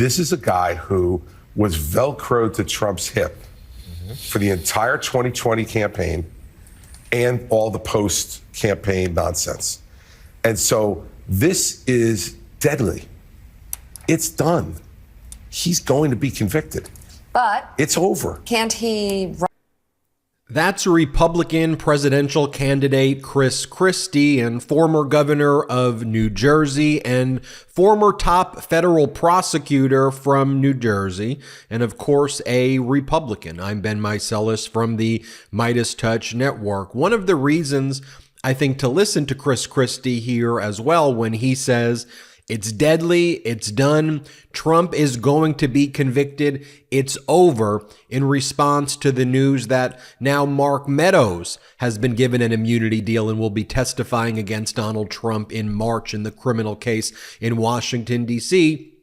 This is a guy who was Velcroed to Trump's hip for the entire 2020 campaign and all the post-campaign nonsense. And so this is deadly. It's done. He's going to be convicted. But it's over. Can't he? That's Republican presidential candidate Chris Christie and former governor of New Jersey and former top federal prosecutor from New Jersey, and of course a Republican. I'm Ben Meiselas from the MeidasTouch network. One of the reasons I think to listen to Chris Christie here as well when he says it's deadly, it's done, Trump is going to be convicted, it's over, in response to the news that now Mark Meadows has been given an immunity deal and will be testifying against Donald Trump in March in the criminal case in Washington, D.C.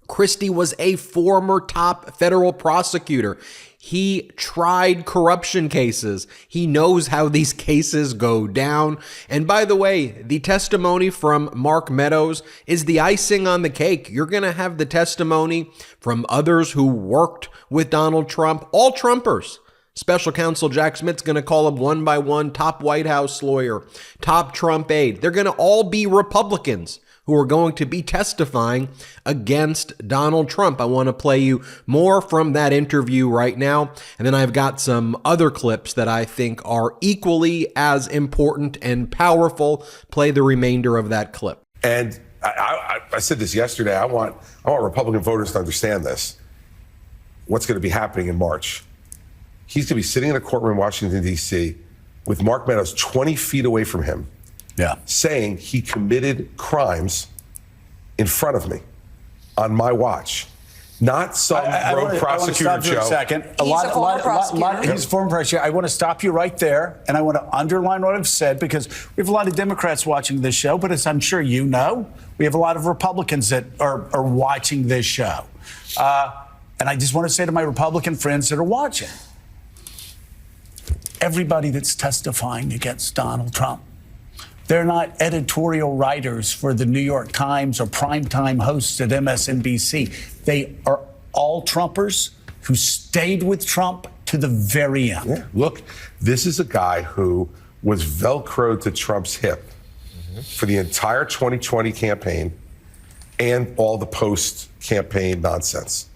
Christie was a former top federal prosecutor. He tried corruption cases. He knows how these cases go down. And by the way, the testimony from Mark Meadows is the icing on the cake. You're going to have the testimony from others who worked with Donald Trump, all Trumpers. Special counsel Jack Smith's going to call up one by one, top White House lawyer, top Trump aide. They're going to all be Republicans who are going to be testifying against Donald Trump. I want to play you more from that interview right now. And then I've got some other clips that I think are equally as important and powerful. Play the remainder of that clip. And I said this yesterday. I want Republican voters to understand this. What's going to be happening in March? He's going to be sitting in a courtroom in Washington, D.C. with Mark Meadows 20 feet away from him. Yeah. Saying he committed crimes in front of me on my watch. Not some rogue prosecutor, Joe. He's a former prosecutor. He's a former prosecutor. I want to stop you right there, and I want to underline what I've said, because we have a lot of Democrats watching this show, but as I'm sure you know, we have a lot of Republicans that are watching this show. And I just want to say to my Republican friends that are watching, everybody that's testifying against Donald Trump, they're not editorial writers for the New York Times or primetime hosts at MSNBC. They are all Trumpers who stayed with Trump to the very end. Yeah. Look, this is a guy who was Velcroed to Trump's hip for the entire 2020 campaign and all the post-campaign nonsense.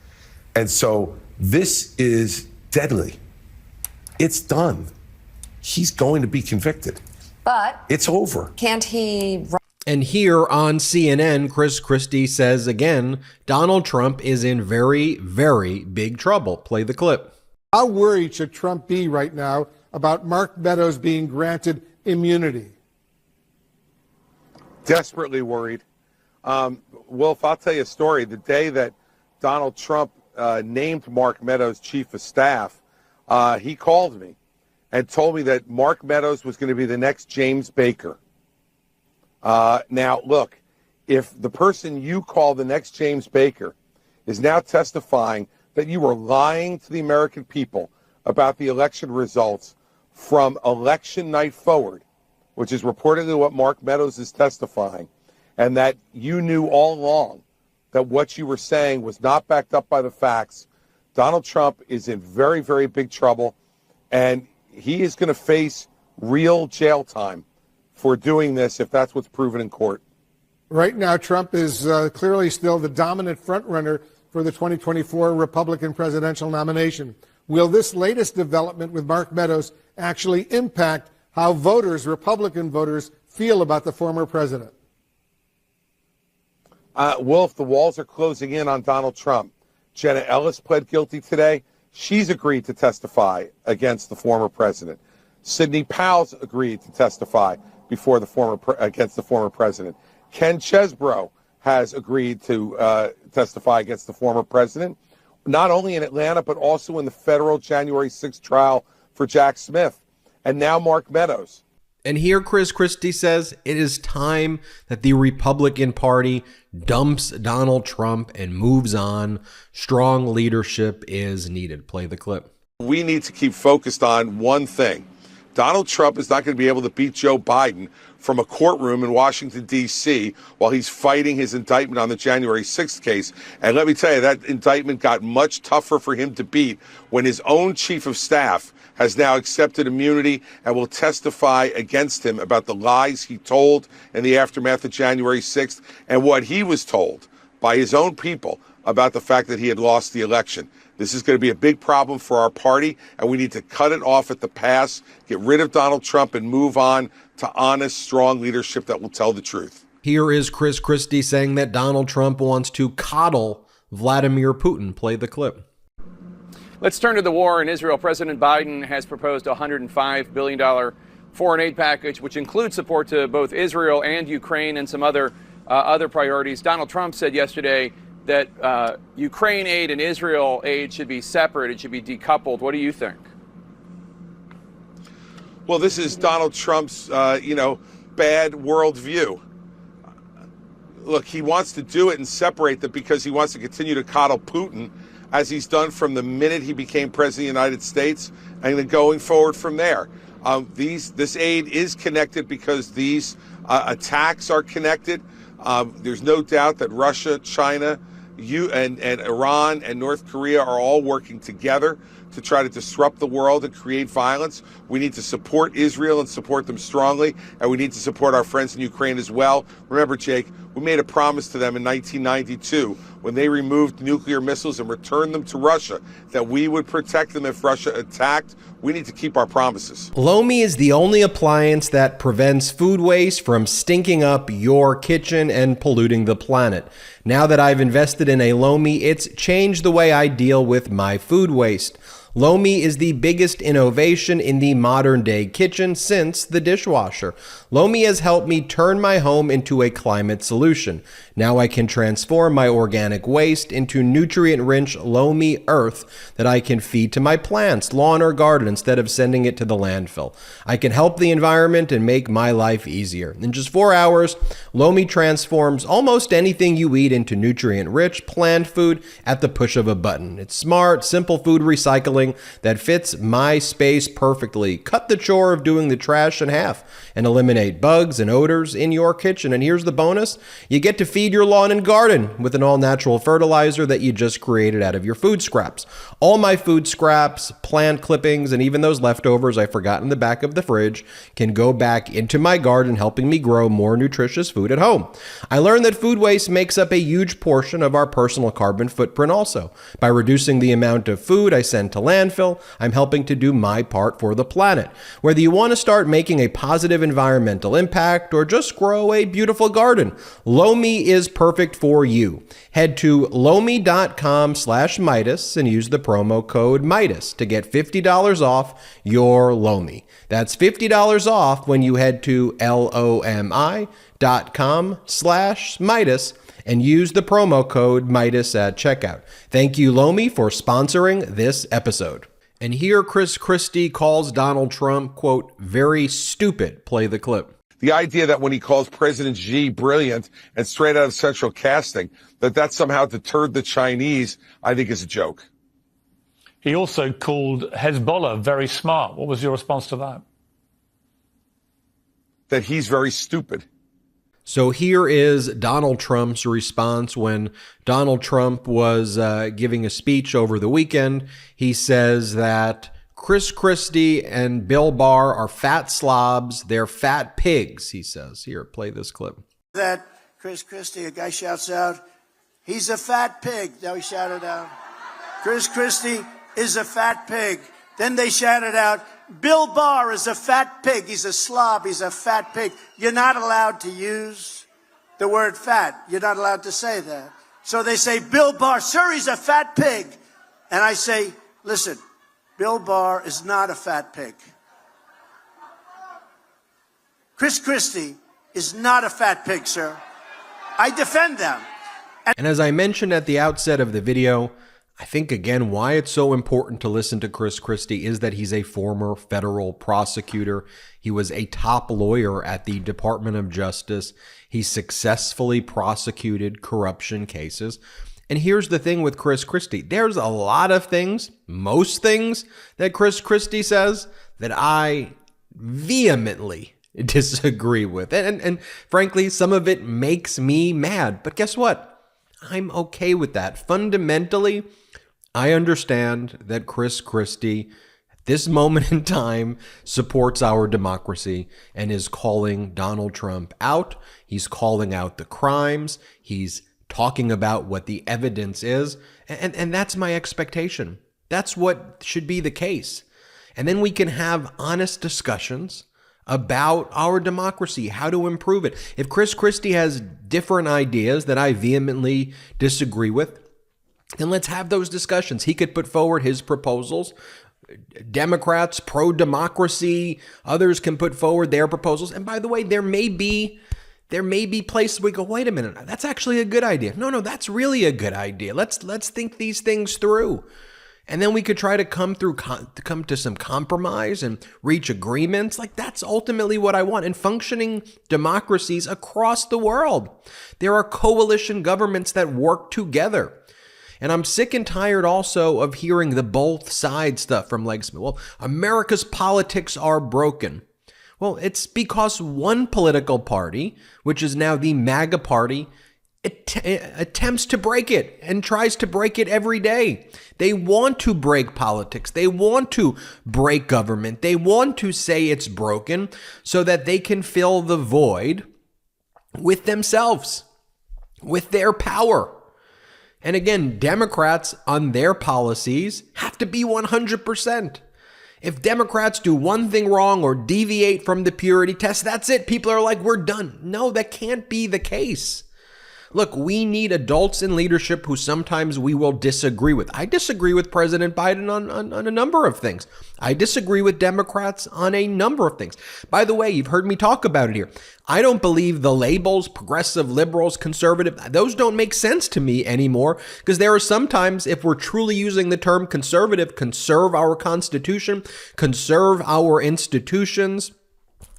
And so this is deadly. It's done. He's going to be convicted. But it's over. Can't he? And here on CNN, Chris Christie says again, Donald Trump is in very, very big trouble. Play the clip. How worried should Trump be right now about Mark Meadows being granted immunity? Desperately worried. Wolf, I'll tell you a story. The day that Donald Trump named Mark Meadows chief of staff, he called me and told me that Mark Meadows was going to be the next James Baker. Now, look, if the person you call the next James Baker is now testifying that you were lying to the American people about the election results from election night forward, which is reportedly what Mark Meadows is testifying, and that you knew all along that what you were saying was not backed up by the facts, Donald Trump is in very, very big trouble, and he is going to face real jail time for doing this if that's what's proven in court. Right now, Trump is clearly still the dominant frontrunner for the 2024 Republican presidential nomination. Will this latest development with Mark Meadows actually impact how voters, Republican voters, feel about the former president? Wolf, the walls are closing in on Donald Trump. Jenna Ellis pled guilty today. She's agreed to testify against the former president. Sidney Powell's agreed to testify before against the former president. Ken Chesbrough has agreed to testify against the former president, not only in Atlanta, but also in the federal January 6th trial for Jack Smith. And now Mark Meadows. And here Chris Christie says it is time that the Republican Party dumps Donald Trump and moves on. Strong leadership is needed. Play the clip. We need to keep focused on one thing, Donald Trump is not going to be able to beat Joe Biden from a courtroom in Washington, D.C. while he's fighting his indictment on the January 6th case. And let me tell you, that indictment got much tougher for him to beat when his own chief of staff has now accepted immunity and will testify against him about the lies he told in the aftermath of January 6th and what he was told by his own people about the fact that he had lost the election. This is going to be a big problem for our party, and we need to cut it off at the pass, get rid of Donald Trump, and move on to honest, strong leadership that will tell the truth. Here is Chris Christie saying that Donald Trump wants to coddle Vladimir Putin. Play the clip. Let's turn to the war in Israel. President Biden has proposed a $105 billion foreign aid package, which includes support to both Israel and Ukraine and some other priorities. Donald Trump said yesterday that Ukraine aid and Israel aid should be separate. It should be decoupled. What do you think? Well, this is Donald Trump's, bad worldview. Look, he wants to do it and separate them because he wants to continue to coddle Putin, as he's done from the minute he became president of the United States, and then going forward from there. This aid is connected because these attacks are connected. There's no doubt that Russia, China, and Iran and North Korea are all working together to try to disrupt the world and create violence. We need to support Israel and support them strongly, and we need to support our friends in Ukraine as well. Remember, Jake, we made a promise to them in 1992 when they removed nuclear missiles and returned them to Russia that we would protect them if Russia attacked. We need to keep our promises. Lomi is the only appliance that prevents food waste from stinking up your kitchen and polluting the planet. Now that I've invested in a Lomi, it's changed the way I deal with my food waste. Lomi is the biggest innovation in the modern day kitchen since the dishwasher. Lomi has helped me turn my home into a climate solution. Now I can transform my organic waste into nutrient-rich Lomi earth that I can feed to my plants, lawn, or garden instead of sending it to the landfill. I can help the environment and make my life easier. In just 4 hours, Lomi transforms almost anything you eat into nutrient-rich plant food at the push of a button. It's smart, simple food recycling that fits my space perfectly. Cut the chore of doing the trash in half and eliminate bugs and odors in your kitchen. And here's the bonus. You get to feed your lawn and garden with an all-natural fertilizer that you just created out of your food scraps. All my food scraps, plant clippings, and even those leftovers I forgot in the back of the fridge can go back into my garden, helping me grow more nutritious food at home. I learned that food waste makes up a huge portion of our personal carbon footprint also. By reducing the amount of food I send to landfill, I'm helping to do my part for the planet. Whether you want to start making a positive environmental impact or just grow a beautiful garden, Lomi is perfect for you. Head to lomi.com/Meidas and use the promo code Meidas to get $50 off your Lomi. That's $50 off when you head to lomi.com/Meidas and use the promo code Meidas at checkout. Thank you, Lomi, for sponsoring this episode. And here Chris Christie calls Donald Trump, quote, very stupid. Play the clip. The idea that when he calls President Xi brilliant and straight out of central casting, that somehow deterred the Chinese, I think is a joke. He also called Hezbollah very smart. What was your response to that? That he's very stupid. So here is Donald Trump's response when Donald Trump was giving a speech over the weekend. He says that Chris Christie and Bill Barr are fat slobs. They're fat pigs, he says. Here, play this clip. That Chris Christie, a guy shouts out, he's a fat pig. Now he shouted out, Chris Christie is a fat pig. Then they shouted out, Bill Barr is a fat pig. He's a slob. He's a fat pig. You're not allowed to use the word fat. You're not allowed to say that. So they say, Bill Barr, sir, he's a fat pig. And I say, listen, Bill Barr is not a fat pig. Chris Christie is not a fat pig, sir. I defend them. And as I mentioned at the outset of the video, I think, again, why it's so important to listen to Chris Christie is that he's a former federal prosecutor. He was a top lawyer at the Department of Justice. He successfully prosecuted corruption cases. And here's the thing with Chris Christie. There's a lot of things, most things that Chris Christie says that I vehemently disagree with. And frankly, some of it makes me mad. But guess what? I'm okay with that. Fundamentally, I understand that Chris Christie, at this moment in time, supports our democracy and is calling Donald Trump out. He's calling out the crimes. He's talking about what the evidence is. And that's my expectation. That's what should be the case. And then we can have honest discussions about our democracy, how to improve it. If Chris Christie has different ideas that I vehemently disagree with, then let's have those discussions. He could put forward his proposals. Democrats, pro-democracy, others can put forward their proposals. And by the way, there may be places where we go, wait a minute, that's actually a good idea. No, that's really a good idea. Let's think these things through. And then we could try to come to some compromise and reach agreements. Like, that's ultimately what I want. In functioning democracies across the world, there are coalition governments that work together. And I'm sick and tired also of hearing the both sides stuff from Legsmith. Well, America's politics are broken. Well, it's because one political party, which is now the MAGA party, attempts to break it and tries to break it every day. They want to break politics. They want to break government. They want to say it's broken so that they can fill the void with themselves, with their power. And again, Democrats on their policies have to be 100%. If Democrats do one thing wrong or deviate from the purity test, that's it. People are like, we're done. No, that can't be the case. Look, we need adults in leadership who sometimes we will disagree with. I disagree with President Biden on a number of things. I disagree with Democrats on a number of things. By the way, you've heard me talk about it here. I don't believe the labels, progressive, liberals, conservative, those don't make sense to me anymore, because there are sometimes, if we're truly using the term conservative, conserve our Constitution, conserve our institutions,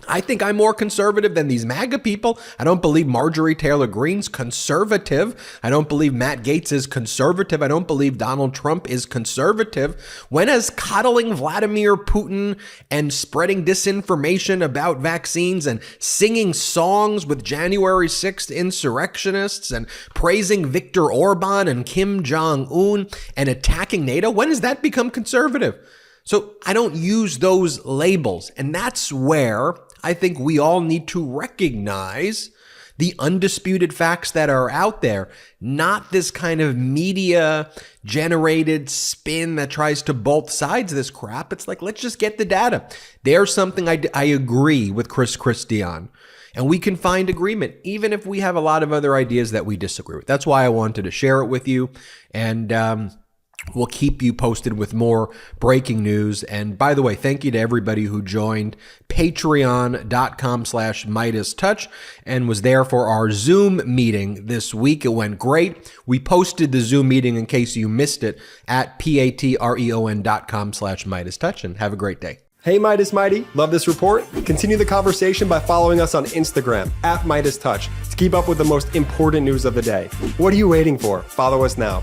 I think I'm more conservative than these MAGA people. I don't believe Marjorie Taylor Greene's conservative. I don't believe Matt Gaetz is conservative. I don't believe Donald Trump is conservative. When has coddling Vladimir Putin and spreading disinformation about vaccines and singing songs with January 6th insurrectionists and praising Viktor Orban and Kim Jong-un and attacking NATO, when has that become conservative? So I don't use those labels. And that's where I think we all need to recognize the undisputed facts that are out there, not this kind of media-generated spin that tries to both sides of this crap. It's like, let's just get the data. There's something I agree with Chris Christie on. And we can find agreement, even if we have a lot of other ideas that we disagree with. That's why I wanted to share it with you. And we'll keep you posted with more breaking news. And by the way, thank you to everybody who joined patreon.com/MeidasTouch and was there for our Zoom meeting this week. It went great. We posted the Zoom meeting in case you missed it at patreon.com/MeidasTouch, and have a great day. Hey Midas Mighty, love this report? Continue the conversation by following us on Instagram @MeidasTouch to keep up with the most important news of the day. What are you waiting for? Follow us now.